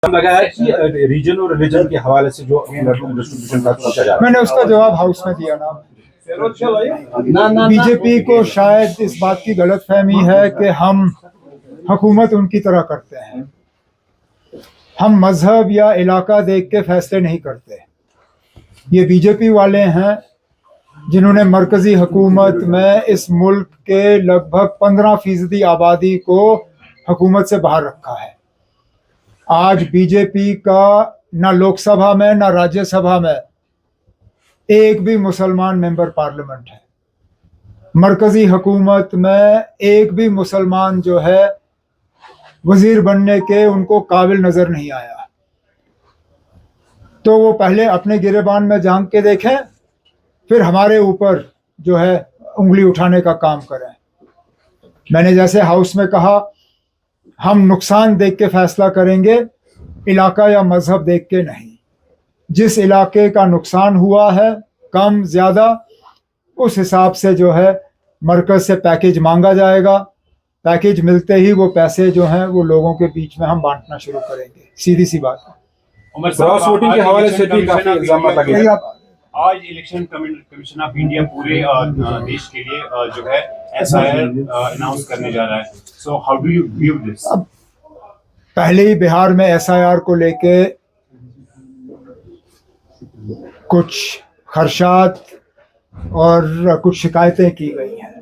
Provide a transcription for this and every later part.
लगा है कि रीजन और रिलीजन के हवाले से जो डिस्ट्रीब्यूशन का सोचा जा रहा है। मैंने उसका जवाब हाउस में दिया ना। बीजेपी को शायद इस बात की गलतफहमी है कि हम हुकूमत उनकी तरह करते हैं। हम मजहब या इलाका देख के फैसले नहीं करते। ये बीजेपी वाले हैं जिन्होंने मरकजी हुकूमत में इस मुल्क के लगभग 15% आबादी को हुकूमत से बाहर रखा है। आज बीजेपी का ना लोकसभा में ना राज्यसभा में एक भी मुसलमान मेंबर पार्लियामेंट है। मरकजी हुकूमत में एक भी मुसलमान जो है वजीर बनने के उनको काबिल नजर नहीं आया। तो वो पहले अपने गिरेबान में झांक के देखें, फिर हमारे ऊपर जो है उंगली उठाने का काम करें। मैंने जैसे हाउस में कहा, हम नुकसान देख के फैसला करेंगे, इलाका या मजहब देख के नहीं। जिस इलाके का नुकसान हुआ है कम ज़्यादा, उस हिसाब से जो है मरकज़ से पैकेज मांगा जाएगा। पैकेज मिलते ही वो पैसे जो हैं वो लोगों के बीच में हम बांटना शुरू करेंगे। सीधी सी बात है। क्रॉस वोटिंग के हवाले से भी काफी इल्जाम लगे। आज इलेक्शन कमीशन ऑफ इंडिया पूरे देश के लिए जो है एसआईआर अनाउंस करने जा रहा है। So how do you view this? अब पहले ही बिहार में एसआईआर को लेके कुछ खदशात और कुछ शिकायतें की गई हैं।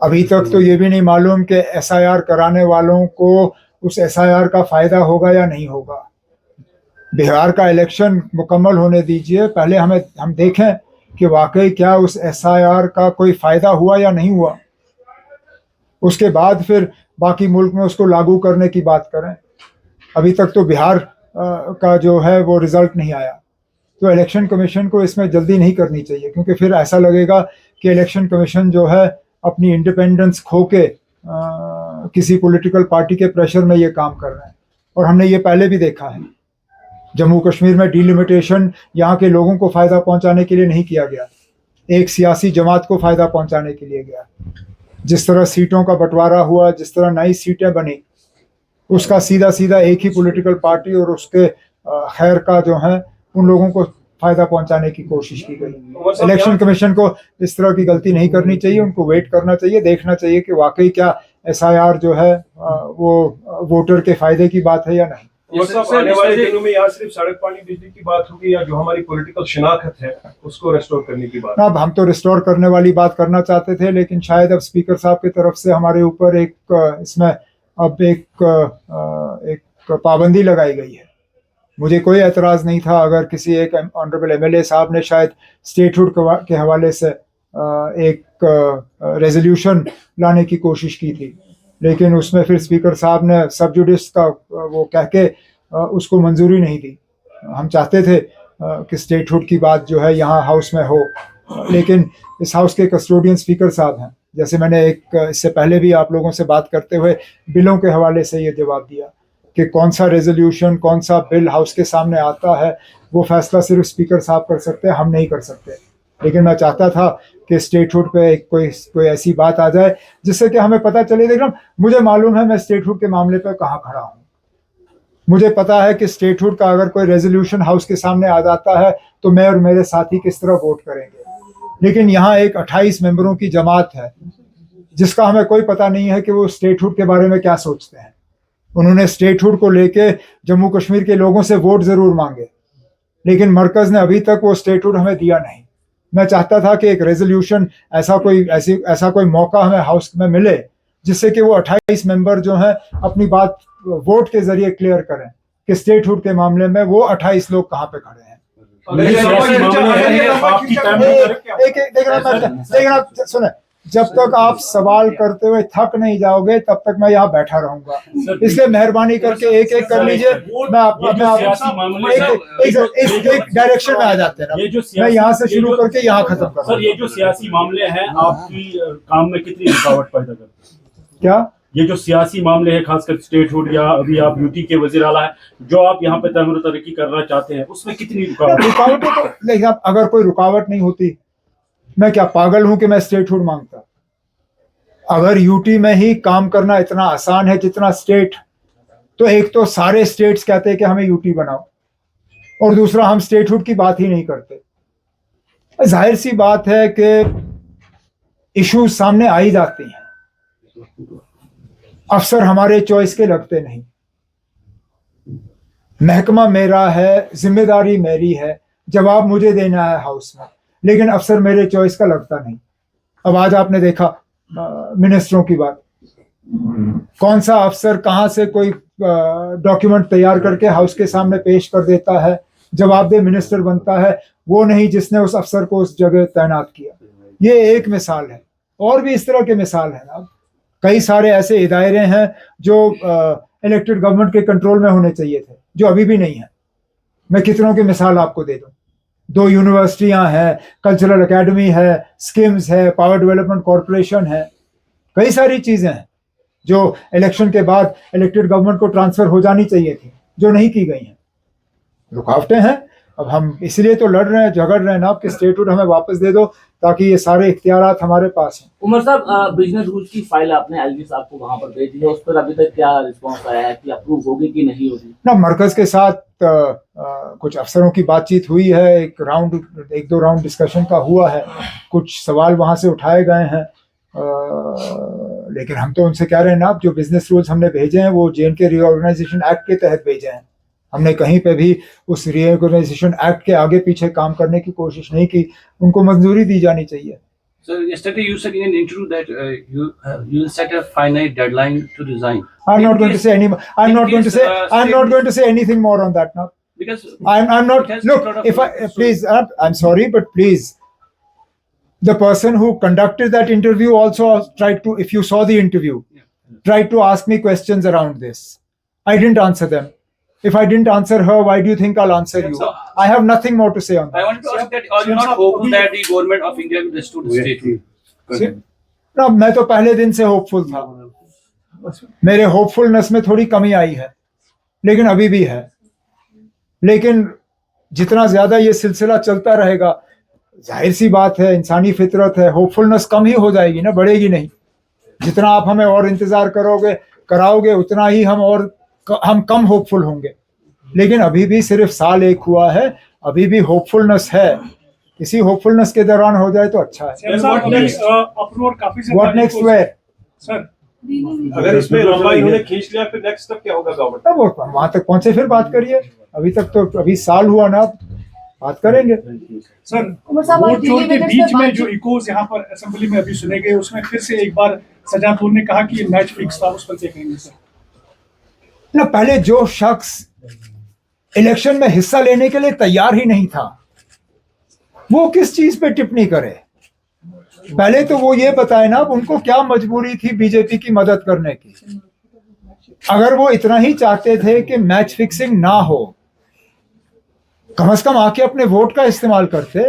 अभी तक तो ये भी नहीं मालूम कि एसआईआर कराने वालों को उस एसआईआर का फ़ायदा होगा या नहीं होगा। बिहार का इलेक्शन मुकम्मल होने दीजिए, पहले हम देखें कि वाकई क्या उस एसआईआर का कोई फ़ायदा हुआ या नहीं हुआ। उसके बाद फिर बाकी मुल्क में उसको लागू करने की बात करें। अभी तक तो बिहार का जो है वो रिज़ल्ट नहीं आया। तो इलेक्शन कमीशन को इसमें जल्दी नहीं करनी चाहिए, क्योंकि फिर ऐसा लगेगा कि इलेक्शन कमीशन जो है अपनी इंडिपेंडेंस खो के किसी पॉलिटिकल पार्टी के प्रेशर में ये काम कर रहे हैं। और हमने ये पहले भी देखा है। जम्मू कश्मीर में डिलिमिटेशन यहाँ के लोगों को फ़ायदा पहुँचाने के लिए नहीं किया गया, एक सियासी जमात को फ़ायदा पहुँचाने के लिए गया। जिस तरह सीटों का बंटवारा हुआ, जिस तरह नई सीटें बनी, उसका सीधा सीधा एक ही पॉलिटिकल पार्टी और उसके खैर का जो है उन लोगों को फ़ायदा पहुंचाने की कोशिश की गई। इलेक्शन कमीशन को इस तरह की गलती नहीं करनी चाहिए। उनको वेट करना चाहिए, देखना चाहिए कि वाकई क्या एसआईआर जो है वो वोटर के फ़ायदे की बात है या नहीं। आने वाले दिनों में यहाँ सिर्फ सड़क, पानी, बिजली की बात होगी या जो हमारी पॉलिटिकल शिनाख्त है उसको रेस्टोर करने की बात? अब हम तो रिस्टोर करने वाली बात करना चाहते थे, लेकिन शायद अब स्पीकर साहब की तरफ से हमारे ऊपर इसमें अब एक पाबंदी लगाई गई है। मुझे कोई एतराज़ नहीं था अगर किसी एक ऑनरेबल एमएलए साहब ने शायद स्टेटहुड के हवाले से एक रेजोल्यूशन लाने की कोशिश की थी, लेकिन उसमें फिर स्पीकर साहब ने सब जुडिस का वो कह के उसको मंजूरी नहीं दी। हम चाहते थे कि स्टेटहुड की बात जो है यहाँ हाउस में हो, लेकिन इस हाउस के कस्टोडियन स्पीकर साहब हैं। जैसे मैंने इससे पहले भी आप लोगों से बात करते हुए बिलों के हवाले से ये जवाब दिया कि कौन सा रेजोल्यूशन, कौन सा बिल हाउस के सामने आता है, वो फैसला सिर्फ स्पीकर साहब कर सकते हैं, हम नहीं कर सकते। लेकिन मैं चाहता था कि स्टेटहुड पे कोई ऐसी बात आ जाए जिससे कि हमें पता चले। देखना, मुझे मालूम है मैं स्टेटहुड के मामले पर कहाँ खड़ा हूँ। मुझे पता है कि स्टेटहुड का अगर कोई रेजोल्यूशन हाउस के सामने आ जाता है तो मैं और मेरे साथी किस तरह वोट करेंगे। लेकिन यहाँ एक 28 मेंबरों की जमात है जिसका हमें कोई पता नहीं है कि वो स्टेटहुड के बारे में क्या सोचते हैं। उन्होंने स्टेटहुड को लेके जम्मू कश्मीर के लोगों से वोट ज़रूर मांगे, लेकिन मरकज़ ने अभी तक वो स्टेटहुड हमें दिया नहीं। मैं चाहता था कि एक रेजोल्यूशन, ऐसा कोई मौका हमें हाउस में मिले जिससे कि वो 28 मेंबर जो हैं अपनी बात वोट के जरिए क्लियर करें कि स्टेटहुड के मामले में वो 28 लोग कहाँ पे खड़े हैं। देखना सुने, जब तक आप सवाल करते हुए थक नहीं जाओगे तब तक मैं यहाँ बैठा रहूंगा। इसलिए मेहरबानी करके एक एक कर लीजिए। मैं एक डायरेक्शन में आ जाते हैं ना, मैं यहाँ से शुरू करके यहाँ खत्म कर। सर, ये जो सियासी मामले हैं आपकी काम में कितनी रुकावट पैदा करते हैं? क्या ये जो सियासी मामले हैं, खासकर स्टेटहुड या अभी आप यूटी के वजीर आला है, जो आप यहाँ पे तमर तरक्की करना चाहते हैं, उसमें कितनी रुकावट तो लेकिन अगर कोई रुकावट नहीं होती, मैं क्या पागल हूं कि मैं स्टेटहुड मांगता? अगर यूटी में ही काम करना इतना आसान है जितना स्टेट तो एक तो सारे स्टेट्स कहते हैं कि हमें यूटी बनाओ, और दूसरा हम स्टेटहुड की बात ही नहीं करते। जाहिर सी बात है कि इश्यूज सामने आ ही जाते हैं, अफसर हमारे चॉइस के लगते नहीं, महकमा मेरा है, जिम्मेदारी मेरी है, जवाब मुझे देना है हाउस में, लेकिन अफसर मेरे चॉइस का लगता नहीं। अब आज आपने देखा मिनिस्टरों की बात, कौन सा अफसर कहां से कोई डॉक्यूमेंट तैयार करके हाउस के सामने पेश कर देता है, जवाबदेह मिनिस्टर बनता है वो नहीं जिसने उस अफसर को उस जगह तैनात किया। ये एक मिसाल है, और भी इस तरह के मिसाल है ना। कई सारे ऐसे इदारे हैं जो इलेक्टेड गवर्नमेंट के कंट्रोल में होने चाहिए थे, जो अभी भी नहीं है। मैं कितनों की मिसाल आपको दे दूं। 2 यूनिवर्सिटियां हैं, कल्चरल एकेडमी है, स्किम्स है, पावर डेवलपमेंट कॉरपोरेशन है, कई सारी चीजें हैं जो इलेक्शन के बाद इलेक्टेड गवर्नमेंट को ट्रांसफर हो जानी चाहिए थी, जो नहीं की गई हैं। रुकावटें हैं। अब हम इसलिए तो लड़ रहे हैं, झगड़ रहे हैं ना कि स्टेटहुड हमें वापस दे दो, ताकि ये सारे इख्तियारात हमारे पास हैं। उमर साहब, बिजनेस रूल की फाइल आपने एलजी साहब को वहां पर भेजी है, उस पर अभी तक क्या रिस्पांस आया है कि अप्रूव होगी कि नहीं होगी? ना, मरकज के साथ कुछ अफसरों की बातचीत हुई है, एक दो राउंड डिस्कशन का हुआ है, कुछ सवाल वहां से उठाए गए हैं, लेकिन हम तो उनसे कह रहे हैं ना, जो बिजनेस रूल्स हमने भेजे हैं वो J&K रीऑर्गेनाइजेशन एक्ट के तहत भेजे हैं। हमने कहीं पे भी उस रीऑर्गेनाइजेशन एक्ट के आगे पीछे काम करने की कोशिश नहीं की, उनको मंजूरी दी जानी चाहिए। So yesterday you said in an interview that you will set a finite deadline to resign. I'm not going to say any. I'm not going to say anything more on that now. Because I'm not. it has been a lot Look, of if I work, so- please, I'm sorry, but please, the person who conducted that interview also tried to. If you saw the interview, tried to ask me questions around this. I didn't answer them. If I didn't answer her, why do you think I'll answer you? So- I have nothing more to say on I that. wanted to ask that are you not hopeful that the government of India will restore the statehood? ना, मैं तो पहले दिन से hopeful था। मेरे hopefulness में थोड़ी कमी आई है, लेकिन अभी भी है। लेकिन जितना ज्यादा ये सिलसिला चलता रहेगा, जाहिर सी बात है, इंसानी फितरत है, होपफुलनेस कम ही हो जाएगी ना, बढ़ेगी नहीं। जितना आप हमें और इंतजार कराओगे उतना ही हम कम होपफुल होंगे। लेकिन अभी भी सिर्फ साल 1 हुआ है, अभी भी होपफुलनेस है। इसी होपफुलनेस के दौरान हो जाए तो अच्छा है। What next where? सर, अगर इसमें लंबा इन्होंने खींच लिया फिर नेक्स्ट स्टेप क्या होगा गवर्नमेंट? तब वहां तक पहुंचे फिर बात करिए। अभी तक तो अभी साल हुआ ना, बात करेंगे। सर, वोट चोर के बीच में जो इकोज यहाँ पर असेंबली में अभी सुने गए, उसमें फिर से एक बार सजादपुर ने कहा कि ये मैच फिक्स था, उस पर क्या कहेंगे सर? ना, पहले जो शख्स इलेक्शन में हिस्सा लेने के लिए तैयार ही नहीं था, वो किस चीज पे टिप्पणी करे? पहले तो वो ये बताए ना, उनको क्या मजबूरी थी बीजेपी की मदद करने की। अगर वो इतना ही चाहते थे कि मैच फिक्सिंग ना हो, कम से कम आके अपने वोट का इस्तेमाल करते।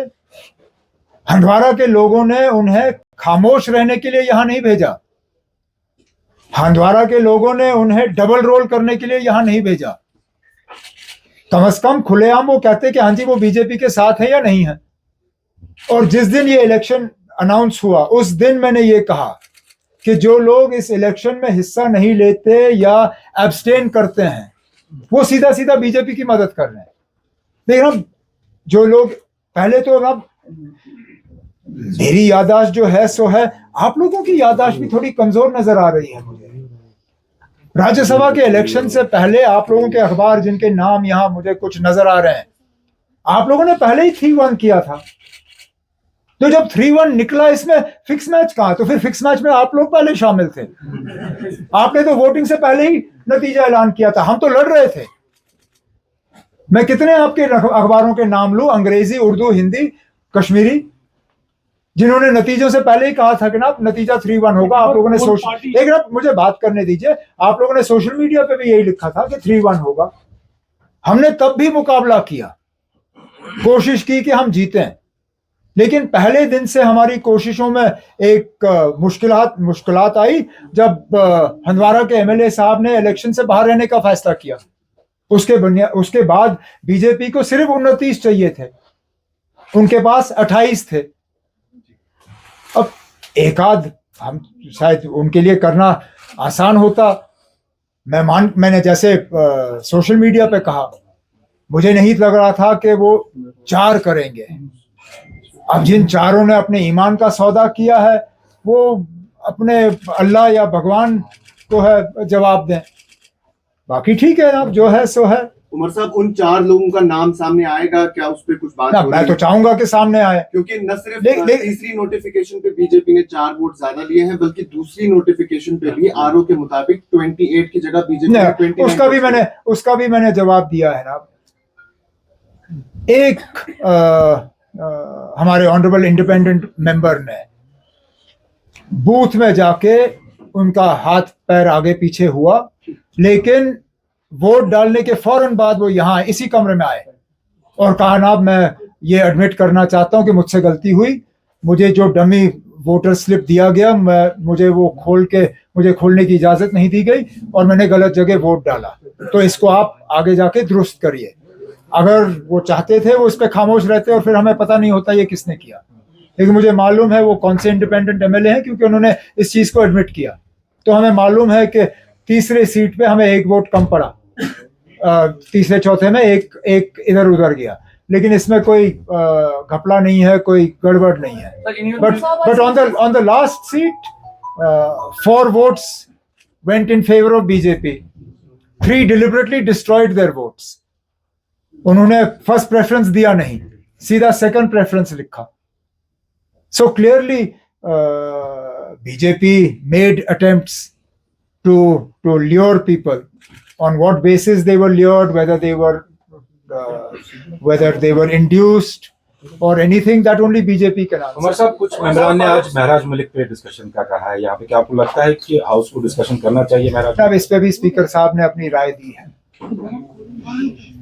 हंडवारा के लोगों ने उन्हें खामोश रहने के लिए यहां नहीं भेजा। हंडवारा के लोगों ने उन्हें डबल रोल करने के लिए यहां नहीं भेजा। कम से कम खुलेआम वो कहते कि हाँ जी, वो बीजेपी के साथ है या नहीं है। और जिस दिन ये इलेक्शन अनाउंस हुआ, उस दिन मैंने ये कहा कि जो लोग इस इलेक्शन में हिस्सा नहीं लेते या एब्सटेन करते हैं, वो सीधा सीधा बीजेपी की मदद कर रहे हैं। लेकिन जो लोग पहले तो, अब मेरी याददाश्त जो है सो है, आप लोगों की याददाश्त भी थोड़ी कमजोर नजर आ रही है मुझे। राज्यसभा के इलेक्शन से पहले आप लोगों के अखबार, जिनके नाम यहां मुझे कुछ नजर आ रहे हैं, आप लोगों ने पहले ही 3-1 किया था। तो जब 3-1 निकला, इसमें फिक्स मैच कहां? तो फिर फिक्स मैच में आप लोग पहले शामिल थे। आपने तो वोटिंग से पहले ही नतीजा ऐलान किया था। हम तो लड़ रहे थे। मैं कितने आपके अखबारों के नाम लूं, अंग्रेजी, उर्दू, हिंदी, कश्मीरी, जिन्होंने नतीजों से पहले ही कहा था कि ना नतीजा 3-1 होगा। आप लोगों ने सोशल, एक मिनट मुझे बात करने दीजिए, आप लोगों ने सोशल मीडिया पे भी यही लिखा था कि 3-1 होगा। हमने तब भी मुकाबला किया, कोशिश की कि हम जीतें, लेकिन पहले दिन से हमारी कोशिशों में एक मुश्किलात आई जब हंदवारा के एमएलए साहब ने इलेक्शन से बाहर रहने का फैसला किया। उसके बाद बीजेपी को सिर्फ 29 चाहिए थे, उनके पास 28 थे। अब एक आध हम शायद उनके लिए करना आसान होता, मैंने जैसे सोशल मीडिया पे कहा, मुझे नहीं लग रहा था कि वो 4 करेंगे। अब जिन चारों ने अपने ईमान का सौदा किया है वो अपने अल्लाह या भगवान को है जवाब दें, बाकी ठीक है, अब जो है सो है। उमर साहब, उन 4 लोगों का नाम सामने आएगा क्या? उस पर कुछ बात ना, हो मैं रही तो है? चाहूंगा कि सामने आए, क्योंकि न सिर्फ ले- तीसरी नोटिफिकेशन पे बीजेपी ने 4 वोट ज्यादा लिए हैं, बल्कि दूसरी नोटिफिकेशन पे भी आरओ के मुताबिक 28 की जगह बीजेपी ने 29 उसका भी मैंने जवाब दिया है ना। एक हमारे ऑनरेबल इंडिपेंडेंट मेंबर ने बूथ में जाके उनका हाथ पैर आगे पीछे हुआ, लेकिन वोट डालने के फौरन बाद वो यहाँ इसी कमरे में आए और कहा, ना मैं ये एडमिट करना चाहता हूँ कि मुझसे गलती हुई, मुझे जो डमी वोटर स्लिप दिया गया मुझे वो खोलने की इजाजत नहीं दी गई और मैंने गलत जगह वोट डाला, तो इसको आप आगे जाके दुरुस्त करिए। अगर वो चाहते थे वो इस पे खामोश रहते और फिर हमें पता नहीं होता ये किसने किया, लेकिन मुझे मालूम है वो कौन से इंडिपेंडेंट एमएलए हैं, क्योंकि उन्होंने इस चीज को एडमिट किया। तो हमें मालूम है कि तीसरे सीट पे हमें 1 वोट कम पड़ा, तीसरे चौथे में एक इधर उधर गया, लेकिन इसमें कोई घपला नहीं है, कोई गड़बड़ नहीं है। But on the last seat 4 votes went in favor of BJP, 3 deliberately destroyed their votes। उन्होंने फर्स्ट प्रेफरेंस दिया नहीं, सीधा सेकंड प्रेफरेंस लिखा। So clearly BJP made attempts to lure people. On what basis they were lured, whether they were induced or anything, that only BJP can answer। Umar साहब, कुछ मेंबरान ने आज महराज मलिक पे डिस्कशन का कहा है यहाँ पे, क्या आपको लगता है कि हाउस को डिस्कशन करना चाहिए महराज? अब इस पे भी स्पीकर साहब ने अपनी राय दी है।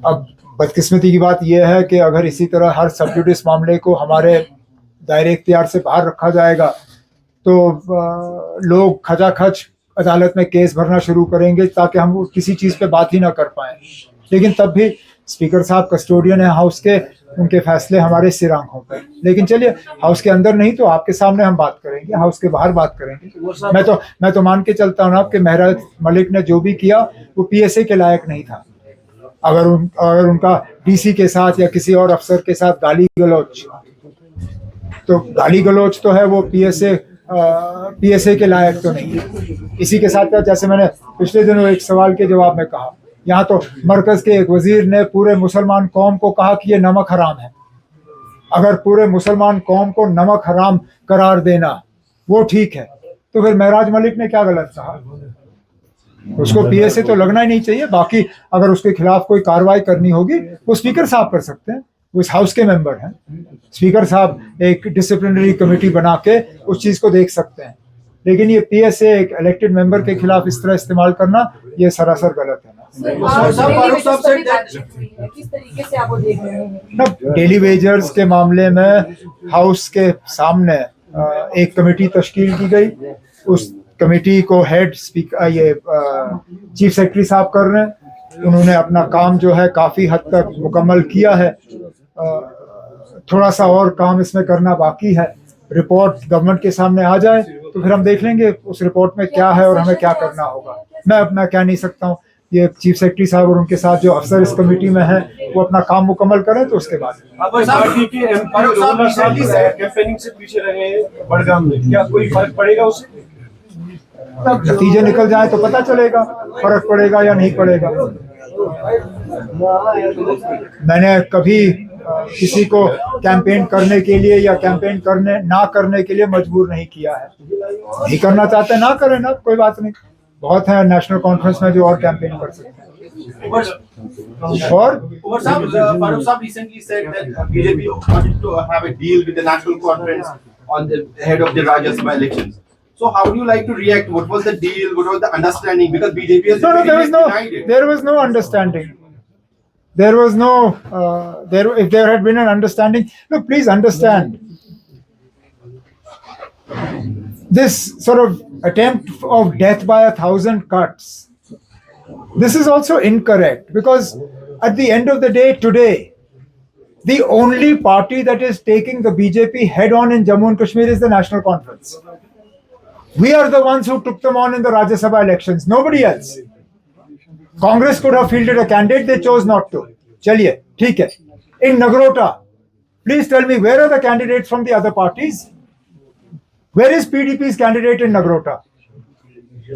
अब बदकिस्मती की बात यह है कि अगर इसी तरह हर सब जुडिस मामले को हमारे दायरे इख्तियार से बाहर रखा जाएगा तो लोग खचाखच अदालत में केस भरना शुरू करेंगे ताकि हम किसी चीज़ पे बात ही ना कर पाएं। लेकिन तब भी स्पीकर साहब कस्टोडियन है हाउस के, उनके फैसले हमारे सिर आंखों पर। लेकिन चलिए, हाउस के अंदर नहीं तो आपके सामने हम बात करेंगे, हाउस के बाहर बात करेंगे। मैं तो मान के चलता हूँ ना कि महराज मलिक ने जो भी किया वो पीएसए के लायक नहीं था। अगर उनका डीसी के साथ या किसी और अफसर के साथ गाली गलौज तो है, वो पीएसए के लायक तो नहीं है। इसी के साथ जैसे मैंने पिछले दिनों एक सवाल के जवाब में कहा, यहाँ तो मरकज के एक वजीर ने पूरे मुसलमान कौम को कहा कि ये नमक हराम है। अगर पूरे मुसलमान कौम को नमक हराम करार देना वो ठीक है, तो फिर महराज मलिक ने क्या गलत कहा? उसको पीएसए तो लगना ही नहीं चाहिए। बाकी अगर उसके खिलाफ कोई कार्रवाई करनी होगी वो स्पीकर साहब कर सकते हैं, वो इस हाउस के मेंबर हैं। स्पीकर साहब एक डिसिप्लिनरी कमेटी बना के उस चीज को देख सकते हैं। लेकिन ये पीएसए एक इलेक्टेड मेंबर के खिलाफ इस तरह इस्तेमाल करना ये सरासर गलत है ना। डेली वेजर्स के मामले में हाउस के सामने एक कमेटी तश्कील की गई। उस कमेटी को हेड स्पीकर चीफ सेक्रेटरी साहब कर रहे हैं। उन्होंने अपना काम जो है काफी हद तक मुकम्मल किया है। थोड़ा सा और काम इसमें करना बाकी है। रिपोर्ट गवर्नमेंट के सामने आ जाए तो फिर हम देख लेंगे उस रिपोर्ट में क्या है और हमें क्या करना होगा। मैं कह नहीं सकता हूँ। ये चीफ सेक्रेटरी साहब और उनके साथ जो अफसर इस कमेटी में हैं वो अपना काम मुकम्मल करें तो उसके बाद कैंपेनिंग से पीछे रहे बड़गाम में, क्या कोई फर्क पड़ेगा उससे? नतीजे निकल जाए तो पता चलेगा फर्क पड़ेगा या नहीं पड़ेगा। मैंने कभी किसी को कैंपेन करने के लिए या कैंपेन करने ना करने के लिए मजबूर नहीं किया है। नहीं करना चाहते ना करें ना, कोई बात नहीं। बहुत है नेशनल कॉन्फ्रेंस में जो और कैंपेन कर सकते हैं। और Farooq Saab recently said that BJP wanted to have a deal with the national conference on the head of the Rajya Sabha elections. So how do you like to react? What was the deal? What was the understanding? Because BJP has denied it. There was no understanding. There was no if there had been an understanding. Look, please understand. This sort of attempt of death by 1,000 cuts, this is also incorrect, because at the end of the day today, the only party that is taking the BJP head on in Jammu and Kashmir is the National Conference. We are the ones who took them on in the Rajya Sabha elections, nobody else. Congress could have fielded a candidate, they chose not to. चलिए, ठीक है. In Nagrota, please tell me, where are the candidates from the other parties? Where is PDP's candidate in Nagrota?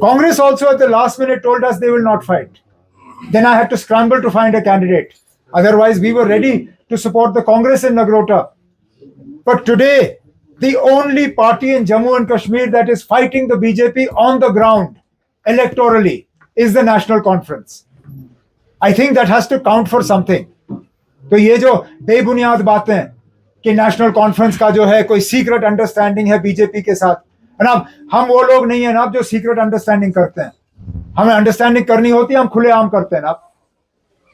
Congress also at the last minute told us they will not fight. Then I had to scramble to find a candidate. Otherwise, we were ready to support the Congress in Nagrota. But today, the only party in Jammu and Kashmir that is fighting the BJP on the ground electorally is the National Conference. I think that has to count for something. तो ये जो बेबुनियाद बातें कि national conference का जो है कोई सीक्रेट अंडरस्टैंडिंग है बीजेपी के साथ, ना हम वो लोग नहीं है ना जो सीक्रेट अंडरस्टैंडिंग करते हैं. हमें अंडरस्टैंडिंग करनी होती है, हम खुलेआम करते हैं ना.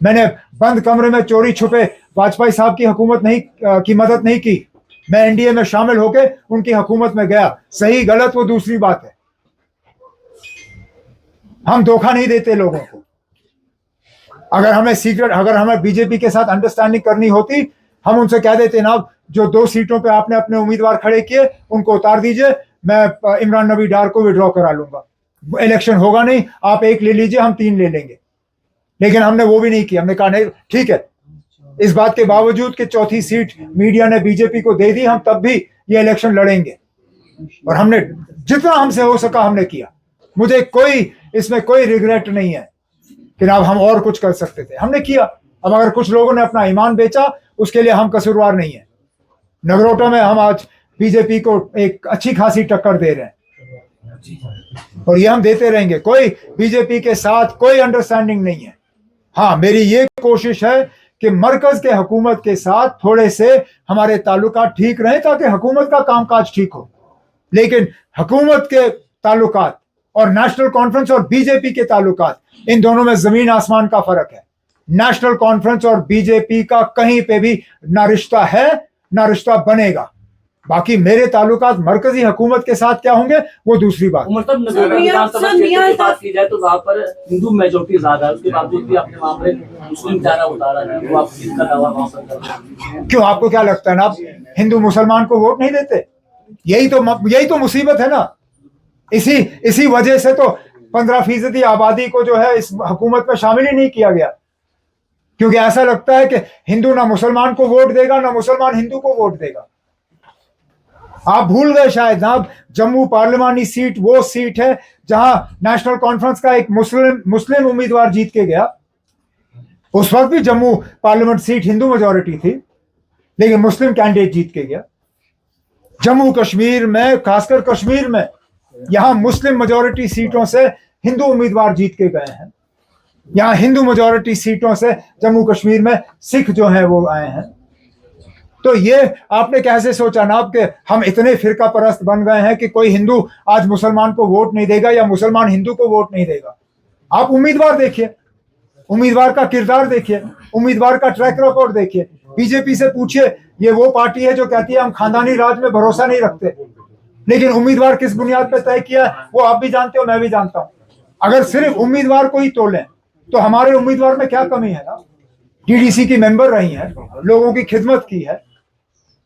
मैंने बंद कमरे में चोरी छुपे वाजपेयी साहब की हुकूमत नहीं की मदद नहीं की. मैं एनडीए में शामिल होके उनकी हुकूमत में गया. सही गलत वो दूसरी बात है. हम धोखा नहीं देते लोगों को. अगर हमें बीजेपी के साथ अंडरस्टैंडिंग करनी होती, हम उनसे कह देते ना, जो 2 सीटों पे आपने अपने उम्मीदवार खड़े किए उनको उतार दीजिए, मैं इमरान नबी डार को विड्रॉ करा लूंगा. इलेक्शन होगा नहीं, आप 1 ले लीजिए, हम 3 ले लेंगे. लेकिन हमने वो भी नहीं किया. हमने कहा नहीं, ठीक है, इस बात के बावजूद कि चौथी सीट मीडिया ने बीजेपी को दे दी, हम तब भी ये इलेक्शन लड़ेंगे. और हमने जितना हमसे हो सका हमने किया. मुझे इसमें कोई रिग्रेट नहीं है कि अब हम और कुछ कर सकते थे, हमने किया. अब अगर कुछ लोगों ने अपना ईमान बेचा, उसके लिए हम कसूरवार नहीं है. नगरोटा में हम आज बीजेपी को एक अच्छी खासी टक्कर दे रहे हैं और ये हम देते रहेंगे. कोई बीजेपी के साथ कोई अंडरस्टैंडिंग नहीं है. हाँ, मेरी ये कोशिश है कि मरकज के हुकूमत के साथ थोड़े से हमारे ताल्लुकात ठीक रहें ताकि हुकूमत का कामकाज ठीक हो. लेकिन हुकूमत के ताल्लुकात और नेशनल कॉन्फ्रेंस और बीजेपी के ताल्लुकात, इन दोनों में जमीन आसमान का फर्क है. नेशनल कॉन्फ्रेंस और बीजेपी का कहीं पे भी ना रिश्ता है ना रिश्ता बनेगा. बाकी मेरे ताल्लुकात मरकजी हुकूमत के साथ क्या होंगे वो दूसरी बात. मतलब नगर विधानसभा क्षेत्र की बात की जाए तो वहाँ पर हिंदू मेजोरिटी ज्यादा है, उसके बावजूद भी आपने वहाँ पर मुस्लिम चेहरा उतारा है, वो आप किसका दावा वहाँ पर कर रहे हैं? क्यों, आपको क्या लगता है ना आप हिंदू मुसलमान को वोट नहीं देते? यही तो मुसीबत है ना. इसी वजह से तो 15% आबादी को जो है इस हुकूमत में शामिल ही नहीं किया गया, क्योंकि ऐसा लगता है कि हिंदू ना मुसलमान को वोट देगा ना मुसलमान हिंदू को वोट देगा. आप भूल गए शायद ना, जम्मू पार्लिमानी सीट वो सीट है जहां नेशनल कॉन्फ्रेंस का एक मुस्लिम उम्मीदवार जीत के गया. उस वक्त भी Jammu parliament seat Hindu majority थी, लेकिन मुस्लिम कैंडिडेट जीत के गया. जम्मू कश्मीर में, खासकर कश्मीर में, यहां मुस्लिम मेजॉरिटी सीटों से हिंदू उम्मीदवार जीत के गए हैं. यहां हिंदू मेजॉरिटी सीटों से जम्मू कश्मीर में सिख जो हैं वो आए हैं. तो ये आपने कैसे सोचा ना कि हम इतने फिरका परस्त बन गए हैं कि कोई हिंदू आज मुसलमान को वोट नहीं देगा या मुसलमान हिंदू को वोट नहीं देगा. आप उम्मीदवार देखिए, उम्मीदवार का किरदार देखिए, उम्मीदवार का ट्रैक रिकॉर्ड देखिए. बीजेपी से पूछिए, ये वो पार्टी है जो कहती है हम खानदानी राज में भरोसा नहीं रखते, लेकिन उम्मीदवार किस बुनियाद पर तय किया वो आप भी जानते हो, मैं भी जानता हूं. अगर सिर्फ उम्मीदवार को ही तोलें तो हमारे उम्मीदवार में क्या कमी है ना. डीडीसी की मेंबर रही हैं, लोगों की खिदमत की है.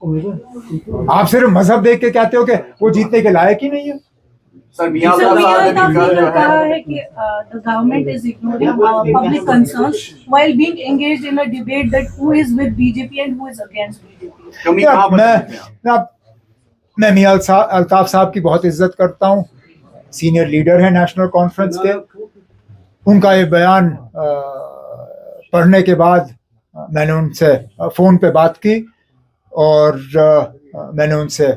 आप सिर्फ मजहब देख के कहते हो कि वो जीतने के लायक ही नहीं है. सर मियां ने कहा है कि the government is ignoring public concerns while being engaged in a debate that who is with BJP and who is against BJP. मैं मियां अल्ताफ साहब की बहुत इज्जत करता हूँ, सीनियर लीडर है नेशनल कॉन्फ्रेंस के. उनका ये बयान पढ़ने के बाद मैंने उनसे फ़ोन पे बात की और मैंने उनसे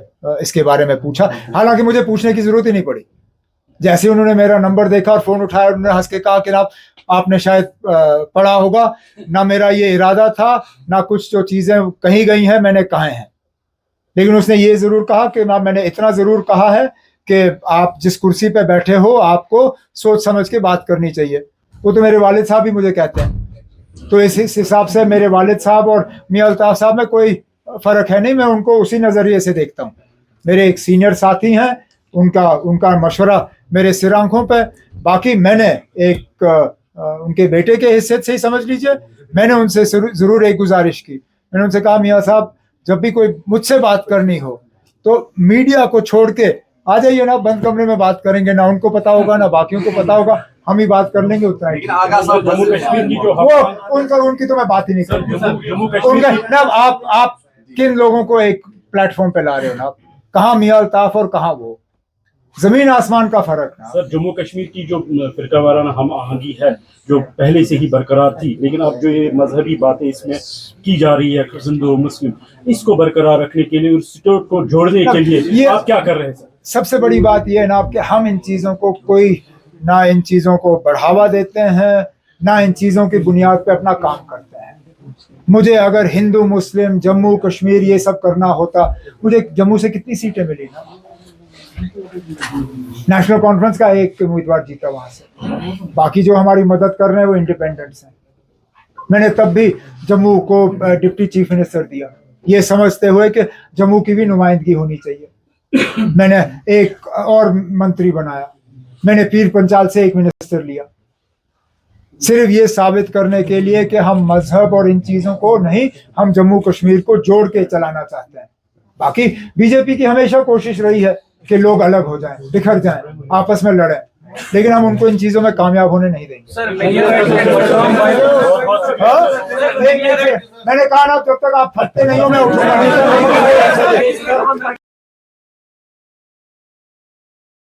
इसके बारे में पूछा. हालांकि मुझे पूछने की ज़रूरत ही नहीं पड़ी. जैसे उन्होंने मेरा नंबर देखा और फ़ोन उठाया, उन्होंने हंस के कहा कि आपने शायद पढ़ा होगा, ना मेरा ये इरादा था, ना कुछ जो चीज़ें कही गई हैं मैंने कहे हैं. लेकिन उसने ये ज़रूर कहा कि मैंने इतना ज़रूर कहा है कि आप जिस कुर्सी पे बैठे हो आपको सोच समझ के बात करनी चाहिए. वो तो मेरे वालिद साहब भी मुझे कहते हैं. तो इस हिसाब से मेरे वालिद साहब और मियां अल्ताफ साहब में कोई फ़र्क है नहीं. मैं उनको उसी नज़रिए से देखता हूँ. मेरे एक सीनियर साथी हैं, उनका मशवरा मेरे सिर आंखों पे. बाकी मैंने एक उनके बेटे के हिस्से से ही समझ लीजिए, मैंने उनसे ज़रूर एक गुजारिश की. मैंने उनसे कहा, मियां साहब जब भी कोई मुझसे बात करनी हो तो मीडिया को छोड़ के आ जाइए ना, बंद कमरे में बात करेंगे. ना उनको पता होगा ना बाकियों को पता होगा, हम ही बात कर लेंगे उतना ही। जम्मू कश्मीर की जो वो उनकी तो मैं बात ही नहीं करूँगा। जम्मू कश्मीर ना आप किन लोगों को एक प्लेटफॉर्म पे ला रहे हो ना, कहाँ मियां अल्ताफ और कहाँ वो, जमीन आसमान का फर्क ना। सर जम्मू कश्मीर की जो फिरका वाराना हम आहंगी है जो पहले से ही बरकरार थी, लेकिन अब जो ये मजहबी बातें इसमें की जा रही है हिंदू मुस्लिम, इसको बरकरार रखने के लिए, उस स्टेट को जोड़ने के लिए आप क्या कर रहे हैं सर? सबसे बड़ी बात यह है ना कि हम इन चीज़ों को ना इन चीज़ों को बढ़ावा देते हैं, ना इन चीज़ों की बुनियाद पे अपना काम करते हैं। मुझे अगर हिंदू मुस्लिम जम्मू कश्मीर ये सब करना होता, मुझे जम्मू से कितनी सीटें मिली ना, नेशनल कॉन्फ्रेंस का एक उम्मीदवार जीता वहां से, बाकी जो हमारी मदद कर रहे हैं वो इंडिपेंडेंट्स हैं। मैंने तब भी जम्मू को डिप्टी चीफ मिनिस्टर दिया, ये समझते हुए कि जम्मू की भी नुमाइंदगी होनी चाहिए। मैंने एक और मंत्री बनाया, मैंने पीर पंचाल से एक मिनिस्टर लिया, सिर्फ ये साबित करने के लिए कि हम मजहब और इन चीजों को नहीं, हम जम्मू कश्मीर को जोड़ के चलाना चाहते हैं। बाकी बीजेपी की हमेशा कोशिश रही है कि लोग अलग हो जाएं, बिखर जाएं, आपस में लड़ें, लेकिन हम उनको इन चीजों में कामयाब होने नहीं देंगे। सर मैंने कहा ना, जब तक आप फटते नहीं हो मैं उठूंगा नहीं।